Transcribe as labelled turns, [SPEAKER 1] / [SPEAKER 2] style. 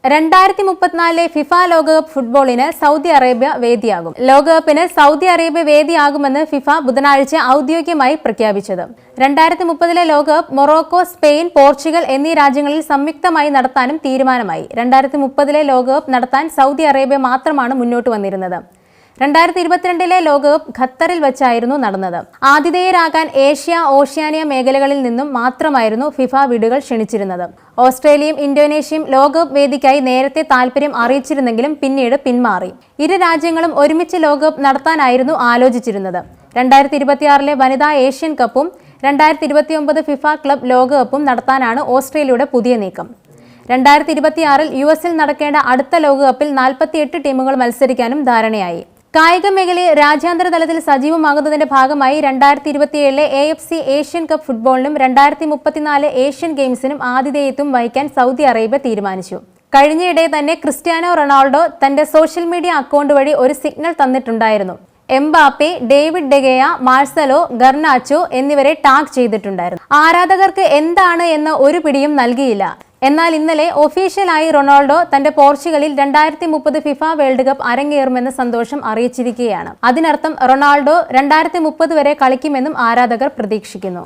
[SPEAKER 1] 2034 FIFA ലോകകപ്പ് ഫുട്ബോളിന് Saudi Arabia വേദിയാകും. ലോകകപ്പിന് സൗദി അറേബ്യ വേദിയാകുമെന്ന് ഫിഫ ബുധനാഴ്ച ഔദ്യോഗികമായി പ്രഖ്യാപിച്ചത്. 2030 ലോകകപ്പ് മൊറോക്കോ, സ്പെയിൻ, പോർച്ചുഗൽ എന്നീ രാജ്യങ്ങളിൽ സംയുക്തമായി നടത്താനും തീരുമാനമായി. 2030 ലോകകപ്പ് നടത്താൻ സൗദി അറേബ്യ മാത്രമാണ് മുന്നോട്ട് വന്നിരുന്നത്. 2022 ലോകകപ്പ് ഖത്തറിൽ വെച്ചായിരുന്നു നടന്നത്. ആതിഥേയരാകാൻ ഏഷ്യ, ഓഷ്യാനിയ മേഖലകളിൽ നിന്നും മാത്രമായിരുന്നു ഫിഫ വീടുകൾ ക്ഷണിച്ചിരുന്നത്. ഓസ്ട്രേലിയയും ഇന്തോനേഷ്യയും ലോകകപ്പ് വേദിക്കായി നേരത്തെ താൽപര്യം അറിയിച്ചിരുന്നെങ്കിലും പിന്നീട് പിന്മാറി. ഇരു രാജ്യങ്ങളും ഒരുമിച്ച് ലോകകപ്പ് നടത്താനായിരുന്നു ആലോചിച്ചിരുന്നത്. 2026 വനിതാ ഏഷ്യൻ കപ്പും 2029 ഫിഫ ക്ലബ് ലോകകപ്പും നടത്താനാണ് ഓസ്ട്രേലിയയുടെ പുതിയ നീക്കം. 2026 US നടക്കേണ്ട അടുത്ത ലോകകപ്പിൽ 48 ടീമുകൾ മത്സരിക്കാനും ധാരണയായി. കായിക മേഖലയിൽ രാജ്യാന്തര തലത്തിൽ സജീവമാകുന്നതിന്റെ ഭാഗമായി 2027 AFC ഏഷ്യൻ കപ്പ് ഫുട്ബോളിനും 2034 ഏഷ്യൻ ഗെയിംസിനും ആതിഥേയത്വം വഹിക്കാൻ സൗദി അറേബ്യ തീരുമാനിച്ചു. കഴിഞ്ഞയിടെ തന്നെ ക്രിസ്ത്യാനോ റൊണാൾഡോ തന്റെ സോഷ്യൽ മീഡിയ അക്കൗണ്ട് വഴി ഒരു സിഗ്നൽ തന്നിട്ടുണ്ടായിരുന്നു. എംബാപ്പെ, ഡേവിഡ് ഡെഗയ, മാർസലോ, ഗർനാച്ചോ എന്നിവരെ ടാഗ് ചെയ്തിട്ടുണ്ടായിരുന്നു. ആരാധകർക്ക് എന്താണ് എന്ന് ഒരു പിടിയും നൽകിയില്ല. എന്നാൽ ഇന്നലെ ഒഫീഷ്യലായി റൊണാൾഡോ തന്റെ പോർച്ചുഗലിൽ 2030 ഫിഫ വേൾഡ് കപ്പ് അരങ്ങേറുമെന്ന സന്തോഷം അറിയിച്ചിരിക്കുകയാണ്. അതിനർത്ഥം റൊണാൾഡോ 2030 വരെ കളിക്കുമെന്നും ആരാധകർ പ്രതീക്ഷിക്കുന്നു.